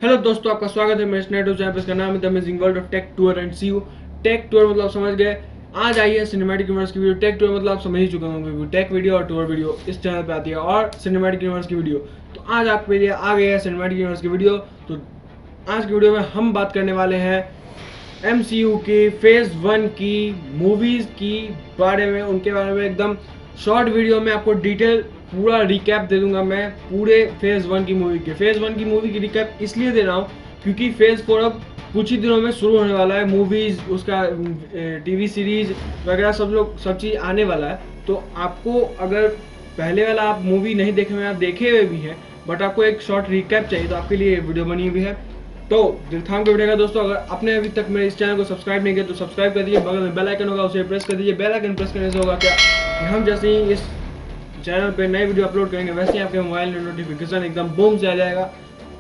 Hello दोस्तों, आपका स्वागत है मेरे नेटो चैनल पे। इसका नाम है the amazing world of tech tour and see you. Tech tour मतलब आप समझ गए। आज आई है सिनेमैटिक यूनिवर्स की वीडियो। टेक टूर मतलब आप समझ ही चुके होंगे। टेक वीडियो और टूर वीडियो इस चैनल पे आती है, और सिनेमैटिक यूनिवर्स की वीडियो तो आज आपके लिए आ गई है सिनेमैटिक यूनिवर्स की वीडियो। तो आज की वीडियो में हम बात करने वाले हैं MCU की फेज 1 की मूवीज की बारे में, उनके बारे में एकदम शॉर्ट वीडियो में आपको डिटेल पूरा रिकैप दे दूंगा। मैं पूरे फेज 1 की मूवी की रिकैप इसलिए दे रहा हूँ क्योंकि फेज 4 अब कुछ ही दिनों में शुरू होने वाला है। मूवीज, उसका टीवी सीरीज वगैरह सब चीज़ आने वाला है। तो आपको अगर पहले वाला आप मूवी नहीं देखे हुए, आप देखे हुए भी हैं बट आपको एक शॉर्ट रिकैप चाहिए, तो आपके लिए वीडियो बनी हुई है। तो दिल थाम के बैठेगा दोस्तों। अगर आपने अभी तक मेरे इस चैनल को सब्सक्राइब नहीं किया तो सब्सक्राइब कर दीजिए। बगल में बेल आइकन होगा, उसे प्रेस कर दीजिए। बेल आइकन प्रेस करने से होगा क्या कि हम जैसे ही इस चैनल पे नई वीडियो अपलोड करेंगे वैसे ही आपके मोबाइल में नोटिफिकेशन एकदम बूम से आ जाएगा।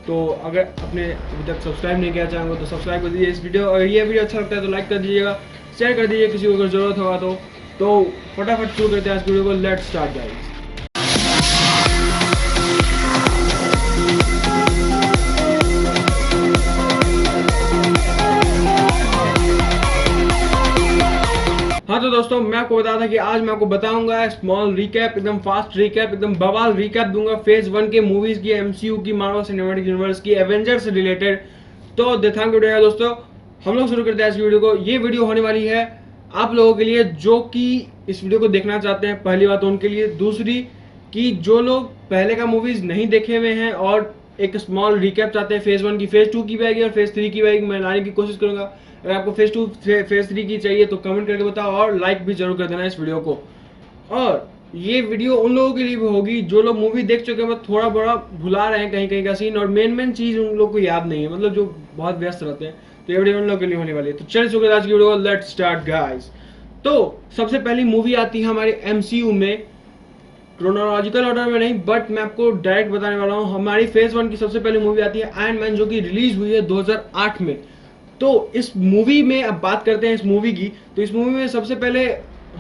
तो अगर आपने अभी तक सब्सक्राइब नहीं किया चैनल को तो सब्सक्राइब कर दीजिए इस वीडियो। और ये वीडियो अच्छा लगता है तो लाइक कर दीजिएगा, शेयर कर दीजिए किसी को अगर जरूरत होगा तो फटाफट शुरू करते हैं आज वीडियो को। Let's start guys. हाँ तो दोस्तों, मैं आपको बता था कि आज मैं आपको बताऊंगा स्मॉल रिकैप, एकदम फास्ट रिकैप, एकदम बवाल रिकैप दूंगा फेज 1 के मूवीज की, MCU की, मार्वल सिनेमैटिक यूनिवर्स की, एवेंजर से रिलेटेड। तो देथांग वीडियो है दोस्तों, हम लोग शुरू करते हैं इस वीडियो को। ये वीडियो होने वाली है आप लोगों के लिए जो कि इस वीडियो को देखना चाहते हैं, पहली बात उनके लिए। दूसरी कि जो लोग पहले का मूवीज नहीं देखे हुए हैं और एक स्मॉल रिकैप चाहते हैं फेज 1 की, फेज 2 की भी आएगी और फेज 3 की भी आएगी, मैं लाने की कोशिश करूंगा। अगर आपको फेज 2 फेज 3 की चाहिए तो कमेंट करके बताओ और लाइक भी जरूर कर देना इस वीडियो को। और ये वीडियो उन लोगों के लिए भी होगी जो लोग मूवी देख चुके हैं, थोड़ा बड़ा भुला रहे हैं कहीं कहीं का सीन, और मेन चीज उन लोगों को याद नहीं है, मतलब जो बहुत व्यस्त रहते हैं। तो ये वीडियो उन लोगों के लिए होने वाली है। तो चलिए शुरू करते हैं आज की वीडियो को। Let's start guys. तो सबसे पहली मूवी आती है हमारे MCU में, क्रोनोलॉजिकल ऑर्डर में नहीं बट मैं आपको डायरेक्ट बताने वाला हूँ। हमारी फेज 1 की सबसे पहली मूवी आती है आयरन मैन, जो कि रिलीज हुई है 2008 में। तो इस मूवी में अब बात करते हैं इस मूवी की। तो इस मूवी में सबसे पहले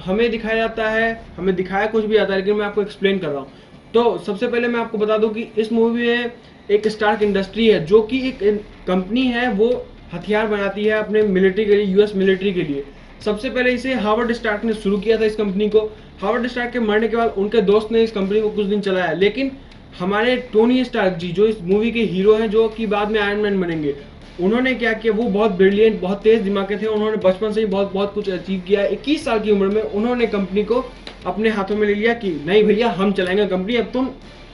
हमें दिखाया जाता है, हमें दिखाया कुछ भी आता है लेकिन मैं आपको एक्सप्लेन कर रहा हूँ। तो सबसे पहले मैं आपको बता दूं कि इस मूवी में एक स्टार्क इंडस्ट्री है जो कि एक कंपनी है, वो हथियार बनाती है अपने मिलिट्री के लिए, US मिलिट्री के लिए। सबसे पहले इसे हावर्ड स्टार्क ने शुरू किया था इस कंपनी को। हावर्ड स्टार्क के मरने के बाद उनके दोस्त ने इस कंपनी को कुछ दिन चलाया, लेकिन हमारे टोनी स्टार्क जी जो इस मूवी के हीरो हैं, जो कि बाद में आयरन मैन बनेंगे, उन्होंने क्या किया, वो बहुत ब्रिलियंट, बहुत तेज दिमाग के थे। उन्होंने बचपन से ही बहुत बहुत कुछ अचीव किया। 21 साल की उम्र में उन्होंने कंपनी को अपने हाथों में ले लिया कि नहीं भैया हम चलाएंगे कंपनी, अब तुम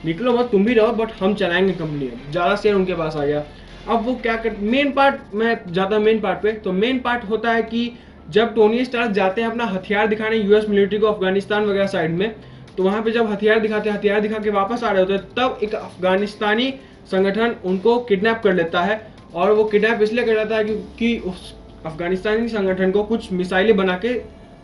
निकलो मत, तुम भी रहो बट हम चलाएंगे कंपनी। अब ज़्यादा शेयर उनके पास आ गया। अब वो क्या कर, मेन पार्ट, मैं ज़्यादा मेन पार्ट पे, तो मेन पार्ट होता है कि जब टोनी स्टार्क जाते हैं अपना हथियार दिखाने US मिलिट्री को अफगानिस्तान वगैरह साइड में, तो वहाँ पे जब हथियार दिखाते हैं, हथियार दिखा के वापस आ रहे होते हैं, तब एक अफगानिस्तानी संगठन उनको किडनैप कर लेता है। और वो किडनैप इसलिए कर लेता है क्योंकि उस अफगानिस्तानी संगठन को कुछ मिसाइलें बना के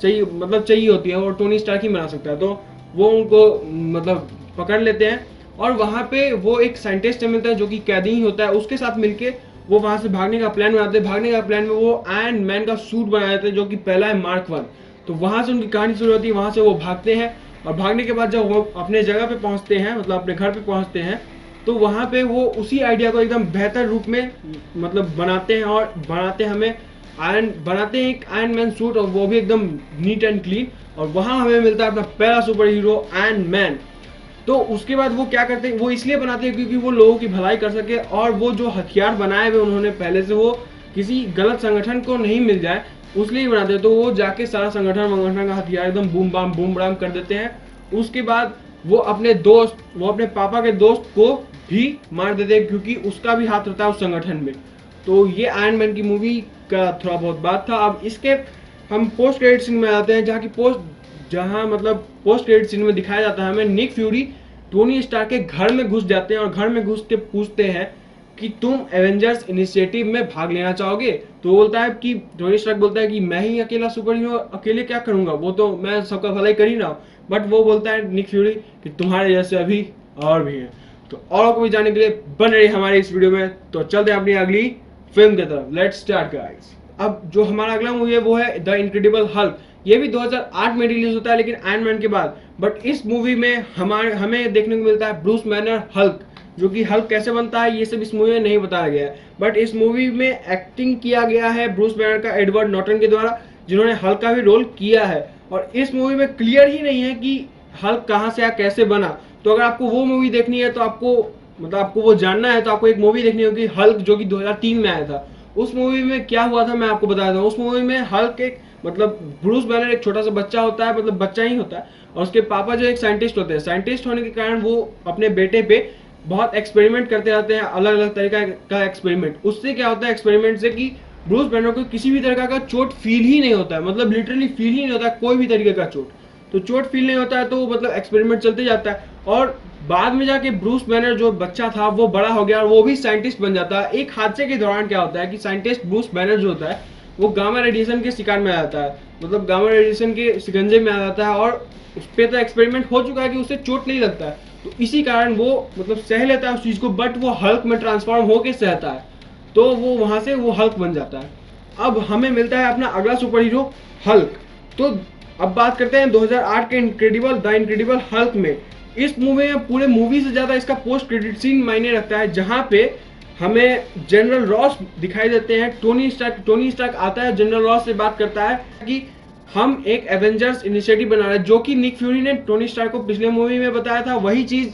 चाहिए होती है, और टोनी स्टार्क ही बना सकता है। तो वो उनको मतलब पकड़ लेते हैं, और वहाँ पे वो एक साइंटिस्ट मिलता है जो कि कैदी ही होता है, उसके साथ मिलके वो वहां से भागने का प्लान बनाते हैं। भागने का प्लान में वो आयरन मैन का सूट बना देते हैं जो कि पहला है मार्क 1। तो वहां से उनकी कहानी शुरू होती है, वहां से वो भागते हैं, और भागने के बाद जब वो अपने जगह पे पहुंचते हैं, मतलब अपने घर पे पहुंचते हैं, तो वहां पे वो उसी आइडिया को एकदम बेहतर रूप में मतलब बनाते हैं, और बनाते हैं एक आयरन मैन सूट, और वो भी एकदम नीट एंड क्लीन। और वहां हमें मिलता है अपना पहला सुपर हीरो आयरन मैन। तो उसके बाद वो क्या करते हैं, वो इसलिए बनाते हैं क्योंकि वो लोगों की भलाई कर सके, और वो जो हथियार बनाए हुए उन्होंने पहले से, वो किसी गलत संगठन को नहीं मिल जाए उसलिए ही बनाते हैं। तो वो जाके सारा संगठन का हथियार एकदम बूम बराम कर देते हैं। उसके बाद वो अपने पापा के दोस्त को भी मार देते हैं क्योंकि उसका भी हाथ रहता है उस संगठन में। तो ये आयरन मैन की मूवी का थोड़ा बहुत बात था। अब इसके हम पोस्ट क्रेडिट सीन में आते हैं, जहाँ मतलब पोस्ट क्रेडिट सीन में दिखाया जाता है हमें निक फ्यूरी टोनी स्टार्क के घर में घुस जाते हैं, और घर में घुस के पूछते हैं कि तुम एवेंजर्स इनिशिएटिव में भाग लेना चाहोगे। तो बोलता है कि टोनी स्टार्क बोलता है कि मैं ही अकेला सुपर हीरो, अकेले क्या करूंगा, वो तो मैं सबका भलाई कर ही रहा हूँ। बट वो बोलता है निक फ्यूरी कि तुम्हारे जैसे अभी और भी हैं। तो और को भी जानने के लिए बन रही हमारे इस वीडियो में। तो चलते हैं अपनी अगली फिल्म की तरफ। Let's start guys. अब जो हमारा अगला मूवी है वो है द इनक्रेडिबल हल्क। ये भी 2008 में रिलीज होता है लेकिन आयरन मैन के बाद। बट इस मूवी में हमें देखने को मिलता है ब्रूस बैनर हल्क, जो कि हल्क कैसे बनता है ये सब इस मूवी में नहीं बताया गया है। बट इस मूवी में एक्टिंग किया गया है ब्रूस बैनर का एडवर्ड नॉर्टन के द्वारा, जिन्होंने हल्क का भी रोल किया है। और इस मूवी में क्लियर ही नहीं है कि हल्क कहाँ से या कैसे बना। तो अगर आपको वो मूवी देखनी है तो आपको वो जानना है तो आपको एक मूवी देखनी होगी, हल्क, जो कि 2003 में आया था। उस मूवी में क्या हुआ था मैं आपको बता दूं। उस मूवी में हल्क एक ब्रूस बैनर एक छोटा सा बच्चा होता है, बच्चा ही होता है, और उसके पापा जो एक साइंटिस्ट होते हैं। साइंटिस्ट होने के कारण वो अपने बेटे पे बहुत एक्सपेरिमेंट करते रहते हैं, अलग अलग तरीका का एक्सपेरिमेंट। उससे क्या होता है एक्सपेरिमेंट से कि ब्रूस बैनर को किसी भी तरह का चोट फील ही नहीं होता है, लिटरली फील ही नहीं होता है कोई भी तरीके का चोट। तो चोट फील नहीं होता है तो एक्सपेरिमेंट चलते जाता है। और बाद में जाके ब्रूस बैनर जो बच्चा था वो बड़ा हो गया और वो भी साइंटिस्ट बन जाता है। एक हादसे के दौरान क्या होता है कि साइंटिस्ट ब्रूस बैनर जो होता है वो गामा रेडिएशन के शिकार में आ जाता है, गामा रेडिएशन के शिकंजे में आ जाता है, और उस पर तो एक्सपेरिमेंट हो चुका है कि उससे चोट नहीं लगता है। तो इसी कारण वो सह लेता है उस चीज को, बट वो हल्क में ट्रांसफॉर्म होके सहता है, तो वो वहां से वो हल्क बन जाता है। अब हमें मिलता है अपना अगला सुपर हीरो हल्क। तो अब बात करते हैं 2008 के द इनक्रेडिबल हल्क में। इस मूवी में पूरे मूवी से ज्यादा इसका पोस्ट क्रेडिट सीन मायने रखता है, जहां पे हमें जनरल रॉस दिखाई देते हैं। टोनी स्टार्क आता है, जनरल रॉस से बात करता है कि हम एक एवेंजर्स इनिशिएटिव बना रहे हैं, जो कि निक फ्यूरी ने टोनी स्टार्क को पिछले मूवी में बताया था। वही चीज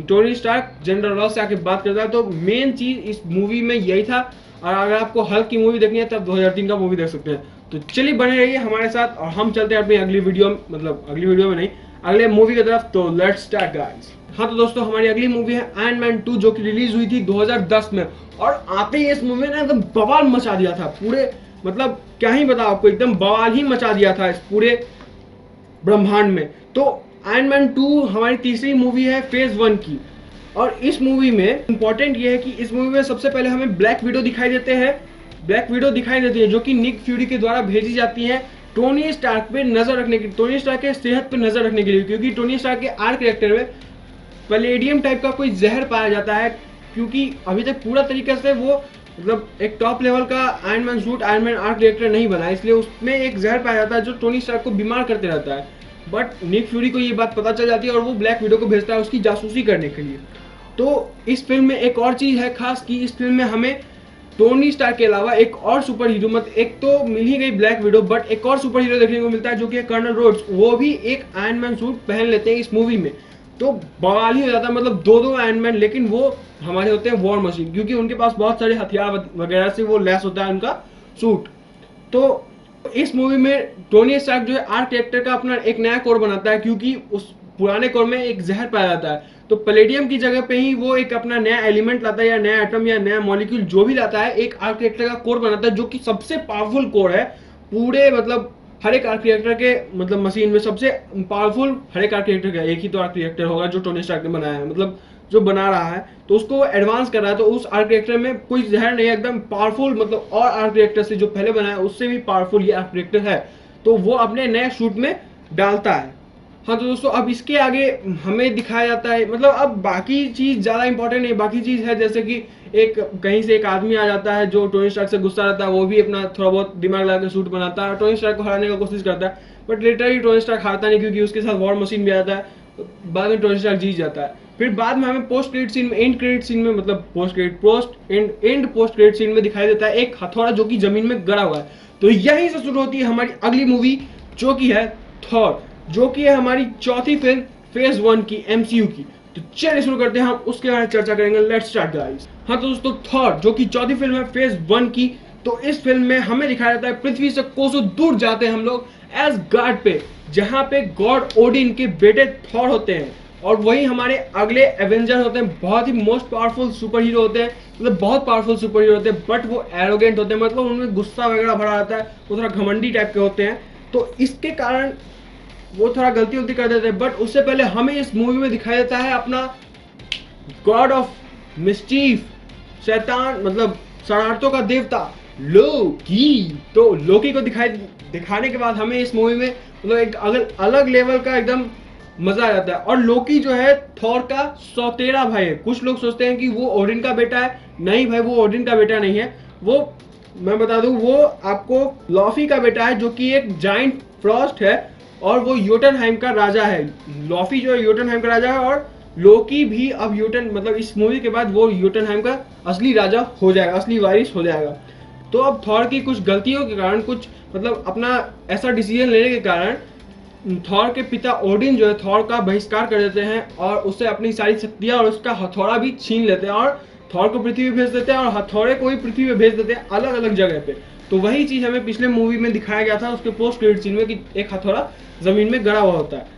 टोनी स्टार्क जनरल रॉस से आके बात करता है। तो मेन चीज इस मूवी में यही था। और अगर आपको हल्क की मूवी देखनी है तब 2003 का मूवी देख सकते हैं। तो चलिए बने रहिए हमारे साथ और हम चलते हैं अपनी अगली वीडियो में नहीं, अगले मूवी की तरफ। तो लेट्स स्टार्ट गाइस। हाँ तो दोस्तों हमारी अगली मूवी है आयरन मैन 2, जो कि रिलीज हुई थी 2010 में। और आते ही इस मूवी ने एकदम बवाल मचा दिया था पूरे, क्या ही बताओ आपको, एकदम बवाल ही मचा दिया था इस पूरे ब्रह्मांड में। तो आयरन मैन 2 हमारी तीसरी मूवी है फेज 1 की। और इस मूवी में इंपॉर्टेंट ये है कि इस मूवी में सबसे पहले हमें ब्लैक विडो दिखाई देती है, जो कि निक फ्यूरी के द्वारा भेजी जाती है टोनी स्टार्क पे नजर रखने के, टोनी स्टार्क के सेहत पे नजर रखने के लिए। क्योंकि टोनी स्टार्क के आर्क रिएक्टर में पैलेडियम टाइप का कोई जहर पाया जाता है, क्योंकि अभी तक पूरा तरीके से वो एक टॉप लेवल का iron man suit, iron man arc reactor नहीं बना, इसलिए उसमें एक जहर पाया जाता है जो टोनी स्टार्क को बीमार करते रहता है। बट निक फ्यूरी को ये बात पता चल जाती है और वो ब्लैक विडो को भेजता है उसकी जासूसी करने के लिए। तो इस फिल्म में एक और चीज है खास कि इस फिल्म में हमें टोनी स्टार्क के अलावा एक और सुपर हीरो, एक तो मिल ही गई ब्लैक विडो, बट एक और सुपर हीरो देखने को मिलता है जो कि कर्नल रोड्स। वो भी एक आयरन मैन सूट पहन लेते हैं इस मूवी में। तो बवाल ही हो जाता है, दो आयरन मैन, लेकिन वो हमारे होते हैं वॉर मशीन, क्योंकि उनके पास बहुत सारे हथियार वगैरह से वो लैस होता है उनका सूट। तो इस मूवी में टोनी स्टार्क जो है आर्क रिएक्टर का अपना एक नया कोर बनाता है, क्योंकि उस पुराने कोर में एक जहर पाया जाता है। तो पैलेडियम की जगह पे ही वो एक अपना नया एलिमेंट लाता है, या नया एटम या नया मॉलिक्यूल जो भी लाता है, एक आर्क रिएक्टर का कोर बनाता है, जो कि सबसे पावरफुल कोर है पूरे हर एक आर्क रिएक्टर के मशीन में सबसे पावरफुल हर एक आर्क रिएक्टर का एक ही तो आर्क रिएक्टर होगा जो टोनी स्टार्क ने बनाया है, जो बना रहा है, तो उसको एडवांस कर रहा है। तो उस आर्क रिएक्टर में कोई जहर नहीं है, एकदम पावरफुल, और आर्क रिएक्टर से जो पहले बनाया उससे भी पावरफुल ये आर्क रिएक्टर है। तो वो अपने नए शूट में डालता है। हाँ तो दोस्तों अब इसके आगे हमें दिखाया जाता है, अब बाकी चीज ज्यादा इंपॉर्टेंट नहीं, बाकी चीज है जैसे कि एक कहीं से एक आदमी आ जाता है जो टोनी स्टार्क से गुस्सा रहता है, वो भी अपना थोड़ा बहुत दिमाग लगा के सूट बनाता है और टोनी स्टार्क को हराने की कोशिश करता है। बट लिटरली टोनी स्टार्क हारता नहीं, क्योंकि उसके साथ वॉर मशीन भी आता है। बाद में टोनी स्टार्क जीत जाता है। फिर बाद में हमें पोस्ट क्रेडिट सीन में, एंड क्रेडिट सीन में, पोस्ट क्रेडिट सीन में दिखाई देता है एक हथौड़ा जो कि जमीन में गड़ा हुआ है। तो यहीं से शुरू होती है हमारी अगली मूवी, जो कि है थॉर, जो कि है हमारी चौथी फिल्म फेज 1 की एमसीयू की। तो चलिए शुरू करते हैं, हम उसके बारे में चर्चा करेंगे। Let's start guys. हाँ तो दोस्तों थॉर जो कि चौथी फिल्म है फेज 1 की। तो इस फिल्म में हमें दिखाया जाता है पृथ्वी से कोसों दूर जाते हैं हम लोग एसगार्ड पे, जहां पे गॉड ओडिन के बेटे थॉर होते हैं, और वही हमारे अगले एवेंजर होते हैं। बहुत ही मोस्ट पावरफुल सुपर हीरो होते हैं, बहुत पावरफुल सुपर हीरो होते हैं, बट वो एरोगेंट होते हैं, उनमें गुस्सा वगैरह भरा रहता है, वो थोड़ा घमंडी टाइप के होते हैं। तो इसके कारण वो थोड़ा गलती कर देते हैं। बट उससे पहले हमें इस मूवी में दिखाया जाता है अपना गॉड ऑफ मिस्चीफ, शैतान, शरारतों का देवता लोकी। तो लोकी को दिखाने के बाद हमें इस मूवी में एक अलग लेवल का एकदम मजा आ जाता है। और लोकी जो है थॉर का सौतेला भाई है। कुछ लोग सोचते हैं कि वो ओडिन का बेटा है, नहीं भाई वो ओडिन का बेटा नहीं है। वो मैं बता दूं वो आपको लॉफी का बेटा है, जो कि एक जाइंट फ्रॉस्ट है, और वो योटनहाइम का राजा है। लॉफी जो है योटनहाइम का राजा है, और लोकी भी अब यूटन मतलब इस मूवी के बाद वो यूटनहाइम का असली राजा हो जाएगा, असली वारिस हो जाएगा। तो अब थॉर की कुछ गलतियों के कारण, कुछ मतलब अपना ऐसा डिसीजन लेने के कारण थॉर के पिता ओडिन जो है थॉर का बहिष्कार कर देते हैं और उससे अपनी सारी शक्तियां और उसका हथौड़ा भी छीन लेते हैं और थॉर को पृथ्वी पे भेज देते हैं और हथौड़े को भी पृथ्वी पे भेज देते हैं अलग अलग जगह पे। तो वही चीज हमें पिछले मूवी में दिखाया गया था उसके पोस्ट क्रेडिट सीन में कि एक हथौड़ा जमीन में गड़ा हुआ होता है।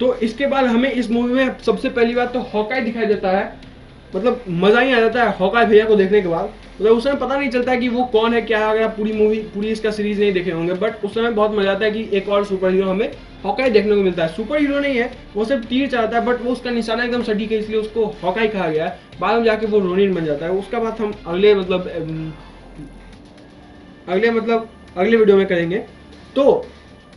तो इसके बाद हमें इस मूवी में सबसे पहली बात तो हॉकाई दिखाई देता है। मतलब मजा ही आ जाता है हॉकाई भैया को देखने के बाद। मतलब उस समय पता नहीं चलता है कि वो कौन है क्या है, अगर आप पूरी मूवी पूरी इसका सीरीज नहीं देखे होंगे, बट उस समय बहुत मजा आता है कि एक और सुपर हीरो हमें हॉकाई देखने को मिलता है। सुपर हीरो नहीं है, वो सिर्फ तीर चलाता है, बट वो उसका निशाना एकदम सटीक है इसलिए उसको हॉकाई कहा गया है। बाद में जाके वो रोनिन बन जाता है। उसका बात हम अगले वीडियो में करेंगे। तो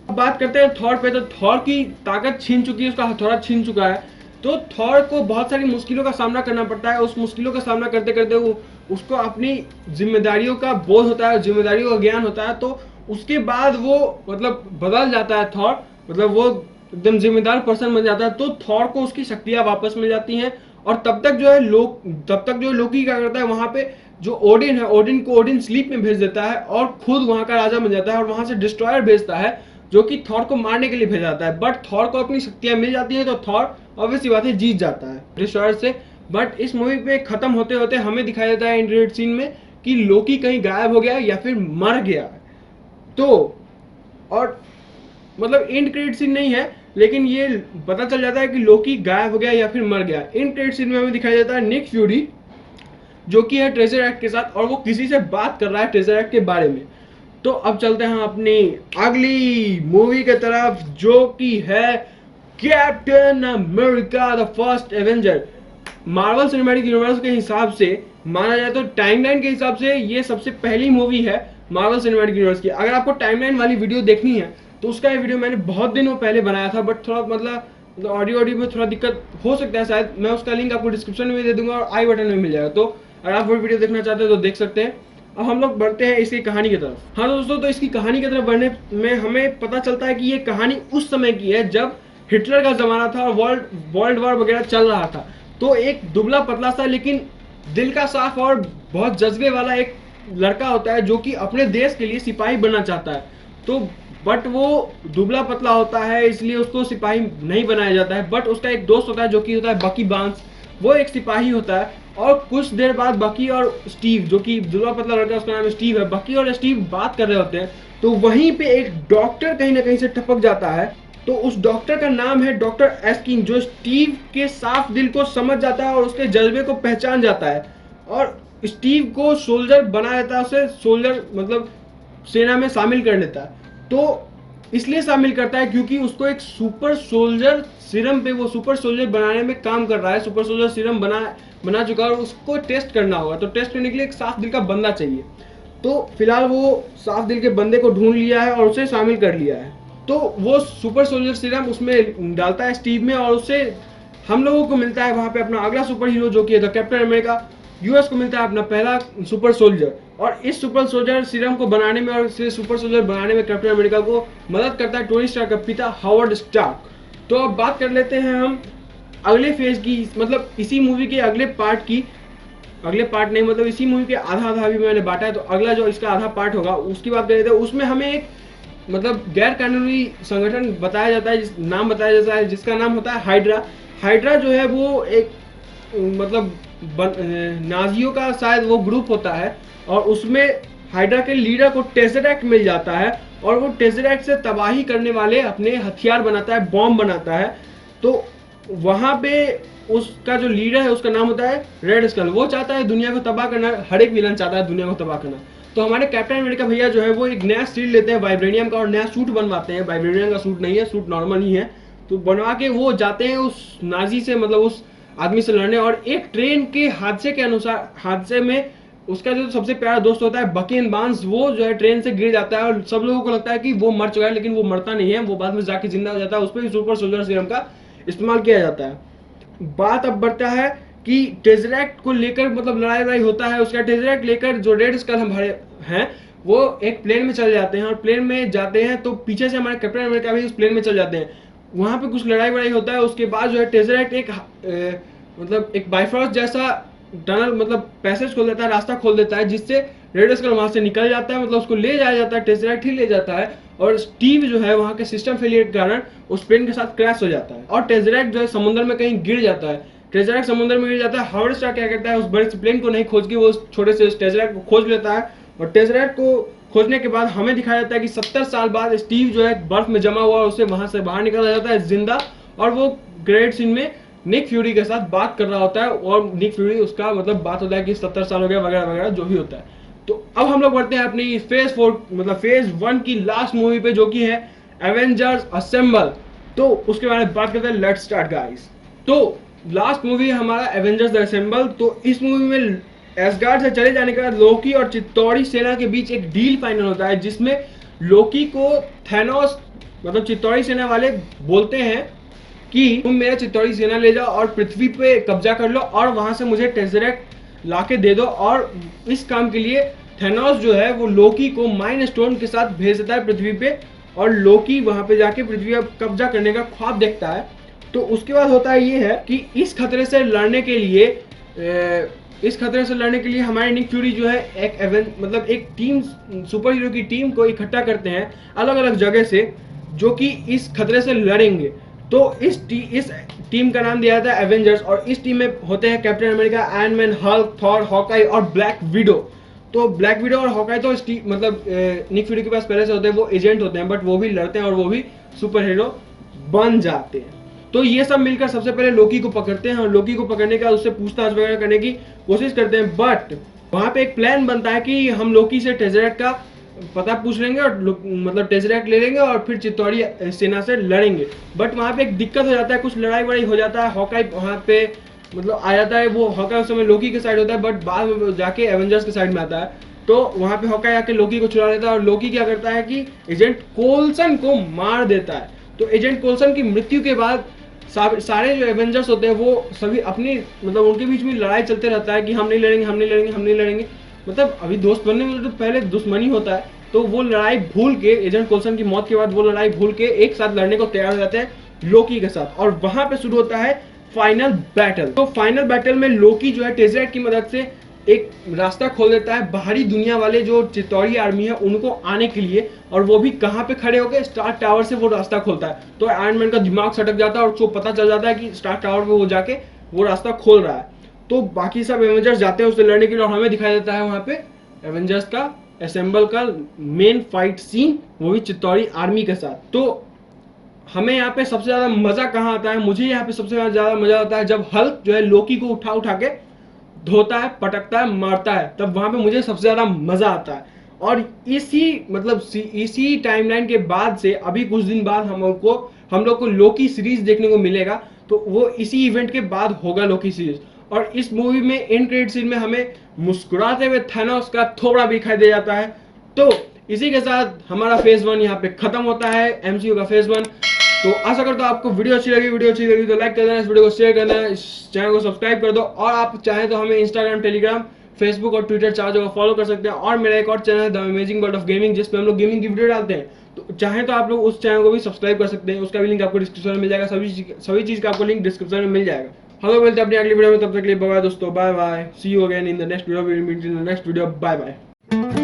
अब बात करते हैं थॉर पे। तो थॉर की ताकत छीन चुकी है, उसका हथौड़ा छीन चुका है। तो थॉर को बहुत सारी मुश्किलों का सामना करना पड़ता है। उस मुश्किलों का सामना करते करते वो उसको अपनी जिम्मेदारियों का बोध होता है, जिम्मेदारियों का ज्ञान होता है। तो उसके बाद वो मतलब बदल जाता है थॉर, मतलब वो एकदम जिम्मेदार पर्सन बन जाता है। तो थॉर को उसकी शक्तियां वापस मिल जाती हैं। और तब तक जो लोकी क्या करता है, वहां पे जो ओडिन है, ओडिन को ओडिन स्लीप में भेज देता है और खुद वहां का राजा बन जाता है और वहां से डिस्ट्रॉयर भेजता है जो कि थॉर को मारने के लिए भेजा जाता है। बट थॉर को अपनी शक्तियां मिल जाती हैं तो थॉर ऑब्वियसली बात है जीत जाता है डिस्ट्रॉयर से। बट इस मूवी पे खत्म होते होते हमें दिखाया जाता है एंड सीन में कि लोकी कहीं गायब हो गया या फिर मर गया। तो और मतलब एंड क्रेडिट सीन नहीं है, लेकिन ये पता चल जाता है कि लोकी गायब हो गया या फिर मर गया। एंड क्रेडिट सीन में हमें दिखाया जाता है निक फ्यूरी जो कि है ट्रेजर एक्ट के साथ और वो किसी से बात कर रहा है ट्रेजर एक्ट के बारे में। तो अब चलते हैं अपनी अगली मूवी के तरफ जो कि है captain America the first Avenger. Marvel cinematic universe के हिसाब से माना जाए तो टाइमलाइन के हिसाब से ये सबसे पहली मूवी है मार्वल सिनेमैटिक यूनिवर्स की। अगर आपको टाइमलाइन वाली वीडियो देखनी है तो उसका ये वीडियो मैंने बहुत दिनों पहले बनाया था, बट थोड़ा मतलब ऑडियो में थोड़ा दिक्कत हो सकता है शायद। मैं उसका लिंक आपको डिस्क्रिप्शन में दे दूंगा और आई बटन में मिल जाएगा, तो अगर आप वो वीडियो देखना चाहते हैं तो देख सकते हैं। अब हम लोग बढ़ते हैं इसकी कहानी की तरफ। हाँ दोस्तों, तो इसकी कहानी की तरफ बढ़ने में हमें पता चलता है कि ये कहानी उस समय की है जब हिटलर का जमाना था और वर्ल्ड वॉर वगैरह चल रहा था। तो एक दुबला पतला सा लेकिन दिल का साफ और बहुत जज्बे वाला एक लड़का होता है जो कि अपने देश के लिए सिपाही बनना चाहता है। तो बट वो दुबला पतला होता है इसलिए उसको सिपाही नहीं बनाया जाता है। बट उसका एक दोस्त होता है जो कि होता है बकी बांस, वो एक सिपाही होता है। और कुछ देर बाद बकी और स्टीव, जो कि दुबला पतला लड़का उसका नाम स्टीव है, बकी और स्टीव बात कर रहे होते हैं। तो वहीं पे एक डॉक्टर कहीं ना कहीं से टपक जाता है। तो उस डॉक्टर का नाम है डॉक्टर एस्किन, जो स्टीव के साफ दिल को समझ जाता है और उसके जज्बे को पहचान जाता है और स्टीव को सोल्जर बना देता है, उसे सोल्जर मतलब सेना में शामिल कर लेता है। तो इसलिए शामिल करता है क्योंकि उसको एक सुपर सोल्जर सीरम पे, वो सुपर सोल्जर बनाने में काम कर रहा है, सुपर सोल्जर सीरम बना चुका है और उसको टेस्ट करना होगा। तो टेस्ट करने के लिए एक साफ दिल का बंदा चाहिए। तो फिलहाल वो साफ दिल के बंदे को ढूंढ लिया है और उसे शामिल कर लिया है। तो वो सुपर सोल्जर सीरम उसमें डालता है स्टीव में और उससे हम लोगों को मिलता है वहां पे अपना अगला सुपर हीरो जो कि है कैप्टन अमेरिका। यूएस को मिलता है अपना पहला सुपर सोल्जर और इस सुपर सोल्जर सीरम को बनाने में और इसे सुपर सोल्जर बनाने में कैप्टन अमेरिका को मदद करता है टोनी स्टार्क का पिता हावर्ड स्टार्क। तो अब बात कर लेते हैं हम अगले फेज की, मतलब इसी मूवी के अगले पार्ट की। अगले पार्ट नहीं, मतलब इसी मूवी के आधा आधा भी मैंने बांटा है, तो अगला जो इसका आधा पार्ट होगा उसकी बात कर लेते हैं। उसमें हमें एक मतलब गैर कानूनी संगठन बताया जाता है, नाम बताया जाता है जिसका नाम होता है हाइड्रा। हाइड्रा जो है वो एक मतलब नाजियों का शायद वो ग्रुप होता है और उसमें हाइड्रा के लीडर को टेसरैक्ट मिल जाता है और वो टेसरैक्ट से तबाही करने वाले अपने हथियार बनाता है, बॉम्ब बनाता है। तो वहां पे उसका जो लीडर है उसका नाम होता है रेड स्कल। वो चाहता है दुनिया को तबाह करना, हर एक विलन चाहता है दुनिया को तबाह करना। तो हमारे कैप्टन अमेरिका भैया जो है वो एक नया शील्ड लेते हैं वाइब्रेनियम का और नया सूट बनवाते हैं। वाइब्रेनियम का सूट नहीं है, सूट नॉर्मल ही है। तो बनवा के वो जाते हैं उस नाजी से, मतलब उस आदमी से लड़ने। और एक ट्रेन के हादसे में उसका जो सबसे प्यारा दोस्त होता है बकीन बांस, वो जो है ट्रेन से गिर जाता है और सब लोगों को लगता है कि वो मर चुका है, लेकिन वो मरता नहीं है, वो बाद में जाके जिंदा हो जाता है। उस पर भी सुपर सोल्जर सीरम का इस्तेमाल किया जाता है। बात अब बढ़ता है कि टेजरैक्ट को लेकर मतलब लड़ाई होता है। उसका टेजरैक्ट लेकर जो रेड स्कल हमारे हैं वो एक प्लेन में चले जाते हैं और प्लेन में जाते हैं तो पीछे से हमारे कैप्टन अमेरिका भी उस प्लेन में चल जाते हैं। वहां पे कुछ लड़ाई वड़ाई होता है। उसके बाद जो है टेज़रेक्ट एक मतलब एक बाइफॉर्स जैसा टनल मतलब पैसेज खोल देता है, रास्ता खोल देता है, जिससे रेड स्कल वहां से निकल जाता है, मतलब उसको ले जाया जाता है, टेज़रेक्ट ही ले जाता है। और स्टीव जो है वहां के सिस्टम फेलियर के कारण उस प्लेन के साथ क्रैश हो जाता है और टेज़रेक्ट जो है समुद्र में कहीं गिर जाता है। टेज़रेक्ट समुद्र में गिर जाता है। हावर्ड स्टार क्या करता है, उस बड़े से प्लेन को नहीं खोज के वो उस छोटे से टेज़रेक्ट को खोज लेता है। और टेज़रेक्ट को खोजने के बाद हमें दिखाया जाता है कि 70 साल बाद स्टीव जो है बर्फ में जमा हुआ, उसे वहां से बाहर निकाला जाता है जिंदा, और वो ग्रेट सीन में निक फ्यूरी के साथ बात कर रहा होता है और निक फ्यूरी उसका मतलब बात होता है कि 70 साल हो गया वगैरह वगैरह जो भी होता है। तो अब हम लोग बढ़ते हैं अपनी फेज 4 मतलब फेज 1 की लास्ट मूवी पे, जो कि है एवेंजर्स असेंबल। तो उसके बारे में बात करते हैं। Let's start guys. तो लास्ट मूवी है हमारा एवेंजर्स असेंबल। तो इस मूवी में एसगार्ड से चले जाने के बाद लोकी और चित्तौड़ी सेना के बीच एक डील फाइनल होता है, जिसमें लोकी को थैनोस मतलब चित्तौड़ी सेना वाले बोलते हैं कि तुम मेरा चित्तौड़ी सेना ले जाओ और पृथ्वी पे कब्जा कर लो और वहां से मुझे टेज़रेक्ट लाके दे दो। और इस काम के लिए थैनोस जो है वो लोकी को माइंड स्टोन के साथ भेज देता है पृथ्वी पे, और लोकी वहां पे जाके पृथ्वी पर कब्जा करने का ख्वाब देखता है। तो उसके बाद होता है ये है कि इस खतरे से लड़ने के लिए हमारे निक फ्यूरी जो है एक टीम सुपर हीरो की टीम को इकट्ठा करते हैं अलग अलग जगह से, जो कि इस खतरे से लड़ेंगे। तो इस टीम का नाम दिया जाता है एवेंजर्स, और इस टीम में होते हैं captain America, iron man, Hulk, Thor, Hawkeye और ब्लैक विडो। तो ब्लैक विडो और हॉकाई तो मतलब निक फ्यूरी के पास पहले से होते हैं, वो एजेंट होते हैं, बट वो भी लड़ते हैं और वो भी सुपर हीरो बन जाते हैं। तो ये सब मिलकर सबसे पहले लोकी को पकड़ते हैं और लोकी को पकड़ने के बाद उससे पूछताछ वगैरह करने की कोशिश करते हैं। बट वहां पे एक प्लान बनता है कि हम लोकी से टेज़रेक्ट का पता पूछ लेंगे और मतलब टेज़रेक्ट ले लेंगे और फिर चित्तौड़ी सेना से लड़ेंगे। बट वहां पे एक दिक्कत हो जाता है, कुछ लड़ाई वड़ाई हो जाता है। हॉकाई वहां पे मतलब आ जाता है, वो हॉकाई उस समय लोकी के साइड होता है, बट बाद में जाके एवेंजर्स के साइड में आता है। तो वहां पे हॉकाई आके लोकी को छुड़ा लेता है और लोकी क्या करता है कि एजेंट कोल्सन को मार देता है। तो एजेंट कोल्सन की मृत्यु के बाद सारे जो एवेंजर्स होते हैं वो सभी अपनी मतलब उनके बीच में लड़ाई चलते रहता है कि हम नहीं लड़ेंगे, हम नहीं लड़ेंगे, हम नहीं लड़ेंगे। मतलब अभी दोस्त बनने में तो पहले दुश्मनी होता है। तो वो लड़ाई भूल के एजेंट कोल्सन की मौत के बाद वो लड़ाई भूल के एक साथ लड़ने को तैयार हो जाते हैं लोकी के साथ, और वहां पे शुरू होता है फाइनल बैटल। तो फाइनल बैटल में लोकी जो है टेज़रेक्ट की मदद से एक रास्ता खोल देता है बाहरी दुनिया वाले जो चित्तौड़ी आर्मी है उनको आने के लिए, और वो भी कहां पे खड़े होकर स्टार टावर से वो रास्ता खोलता है। तो आयरन मैन का दिमाग सटक जाता है और उसको पता चल जाता है कि स्टार टावर पे वो जाके वो रास्ता खोल रहा है। तो बाकी सब एवेंजर्स जाते हैं उससे लड़ने के लिए, और हमें दिखाया जाता है वहां पे एवेंजर्स का असेंबल का मेन फाइट सीन, वो भी चित्तौड़ी आर्मी के साथ। तो हमें यहाँ पे सबसे ज्यादा मजा कहाँ आता है, मुझे यहाँ पे सबसे ज्यादा मजा आता है जब हल्क जो है लोकी को उठा उठा के धोता है, पटकता है, मारता है, तब वहां पे मुझे सबसे ज्यादा मजा आता है। और इसी टाइमलाइन के बाद से अभी कुछ दिन बाद हम लोग को लोकी सीरीज देखने को मिलेगा। तो वो इसी इवेंट के बाद होगा लोकी सीरीज। और इस मूवी में एंड क्रेडिट सीन में हमें मुस्कुराते हुए थैनोस का थोबड़ा भी दिखाई दे जाता है। तो इसी के साथ हमारा फेज 1 यहाँ पे खत्म होता है, एमसीयू का फेज 1। तो आशा करता हूँ आपको वीडियो अच्छी लगी तो लाइक कर देना, इस वीडियो को शेयर करना, इस चैनल को सब्सक्राइब कर दो, और आप चाहें तो हमें इंस्टाग्राम, टेलीग्राम, फेसबुक और ट्विटर चार जगह फॉलो कर सकते हैं। और मेरा एक और चैनल है the amazing world of gaming, जिसमें हम लोग गेमिंग की वीडियो डालते हैं। तो चाहें तो आप लोग उस चैनल को भी सब्सक्राइब कर सकते हैं, उसका भी लिंक आपको डिस्क्रिप्शन में मिल जाएगा। सभी चीज का आपको लिंक डिस्क्रिप्शन में मिल जाएगा। हम लोग मिलते हैं अपनी अगली वीडियो में, तब तक के लिए बाय बाय दोस्तों, bye bye, see you again in the next video, bye bye.